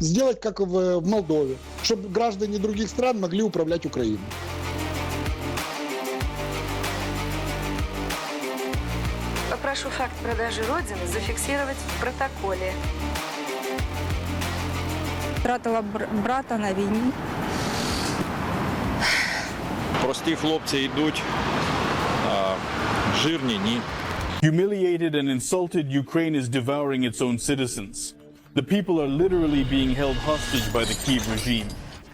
сделать как в Молдове, чтобы граждане других стран могли управлять Украиной. Попрошу факт продажи родины зафиксировать в протоколе. Втратила брата на війні. Прості хлопці йдуть, а жирні ні. Humiliated and insulted, Ukraine is devouring its own citizens. The people are literally being held hostage by the Kiev regime.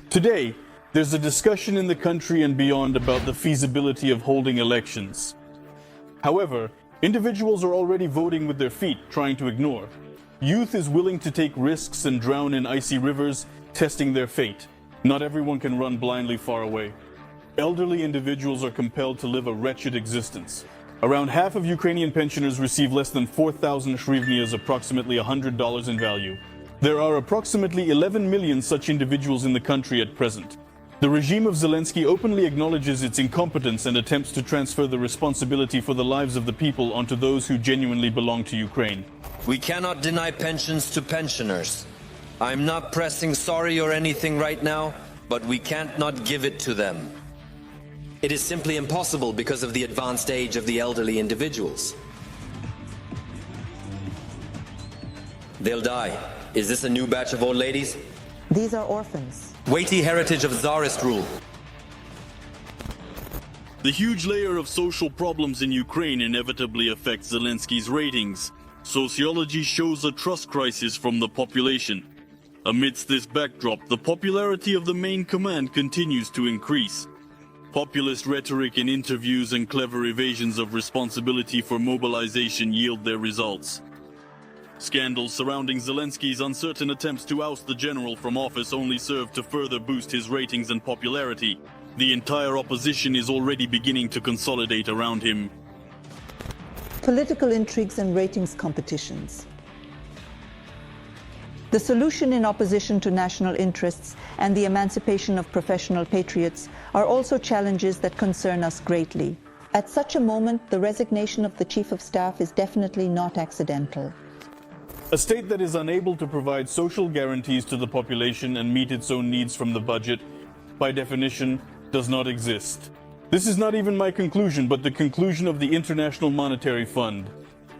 Today, there's a discussion in the country and beyond about the feasibility of holding elections. However, individuals are already voting with their feet, trying to ignore. Youth is willing to take risks and drown in icy rivers, testing their fate. Not everyone can run blindly far away. Elderly individuals are compelled to live a wretched existence. Around half of Ukrainian pensioners receive less than 4,000 hryvnias, approximately $100 in value. There are approximately 11 million such individuals in the country at present. The regime of Zelensky openly acknowledges its incompetence and attempts to transfer the responsibility for the lives of the people onto those who genuinely belong to Ukraine. We cannot deny pensions to pensioners. I'm not pressing sorry or anything right now, but we can't not give it to them. It is simply impossible because of the advanced age of the elderly individuals. They'll die. Is this a new batch of old ladies? These are orphans. Weighty heritage of Tsarist rule. The huge layer of social problems in Ukraine inevitably affects Zelensky's ratings. Sociology shows a trust crisis from the population. Amidst this backdrop, the popularity of the main command continues to increase. Populist rhetoric in interviews and clever evasions of responsibility for mobilization yield their results. Scandals surrounding Zelensky's uncertain attempts to oust the general from office only serve to further boost his ratings and popularity. The entire opposition is already beginning to consolidate around him. Political intrigues and ratings competitions. The solution in opposition to national interests and the emancipation of professional patriots are also challenges that concern us greatly. At such a moment, the resignation of the Chief of Staff is definitely not accidental. A state that is unable to provide social guarantees to the population and meet its own needs from the budget, by definition, does not exist. This is not even my conclusion, but the conclusion of the International Monetary Fund.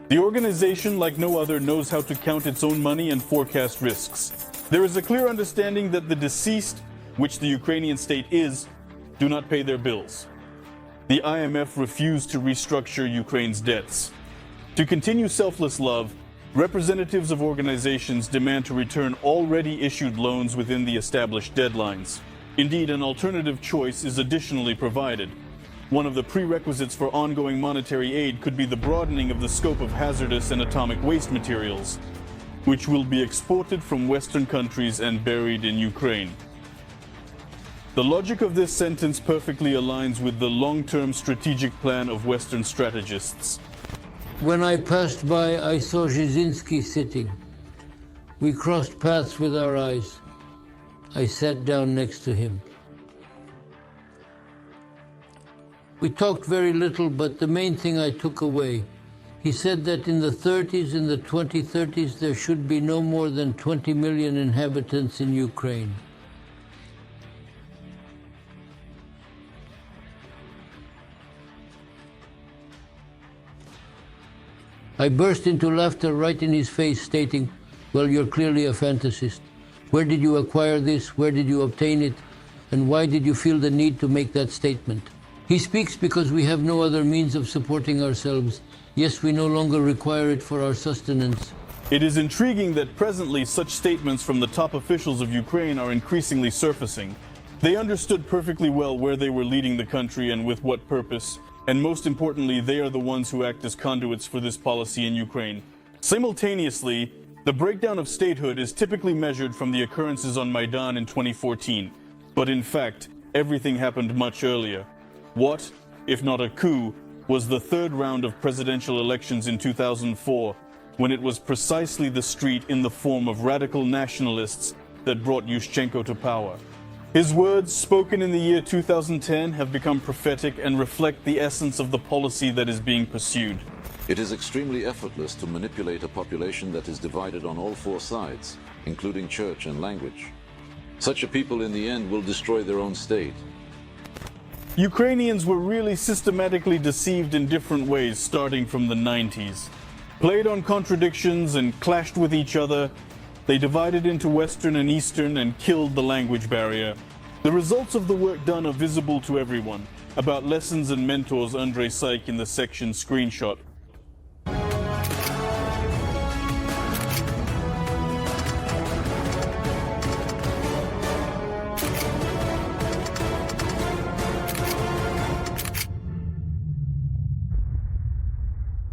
The organization, like no other, knows how to count its own money and forecast risks. There is a clear understanding that the deceased, which the Ukrainian state is, do not pay their bills. The IMF refused to restructure Ukraine's debts. To continue selfless love, representatives of organizations demand to return already issued loans within the established deadlines. Indeed, an alternative choice is additionally provided. One of the prerequisites for ongoing monetary aid could be the broadening of the scope of hazardous and atomic waste materials, which will be exported from Western countries and buried in Ukraine. The logic of this sentence perfectly aligns with the long-term strategic plan of Western strategists. When I passed by, I saw Zelensky sitting. We crossed paths with our eyes. I sat down next to him. We talked very little, but the main thing I took away, he said that in the 2030s, there should be no more than 20 million inhabitants in Ukraine. I burst into laughter right in his face, stating, "Well, you're clearly a fantasist. Where did you acquire this? Where did you obtain it? And why did you feel the need to make that statement?" He speaks because we have no other means of supporting ourselves. Yes, we no longer require it for our sustenance. It is intriguing that presently such statements from the top officials of Ukraine are increasingly surfacing. They understood perfectly well where they were leading the country and with what purpose, and most importantly, they are the ones who act as conduits for this policy in Ukraine. Simultaneously, the breakdown of statehood is typically measured from the occurrences on Maidan in 2014. But in fact, everything happened much earlier. What, if not a coup, was the third round of presidential elections in 2004, when it was precisely the street in the form of radical nationalists that brought Yushchenko to power. His words, spoken in the year 2010, have become prophetic and reflect the essence of the policy that is being pursued. It is extremely effortless to manipulate a population that is divided on all four sides. including church and language. Such a people in the end will destroy their own state. Ukrainians were really systematically deceived in different ways starting from the 90s. Played on contradictions and clashed with each other, they divided into Western and Eastern and killed the language barrier. The results of the work done are visible to everyone. About lessons and mentors, Andrei Syke in the section screenshot.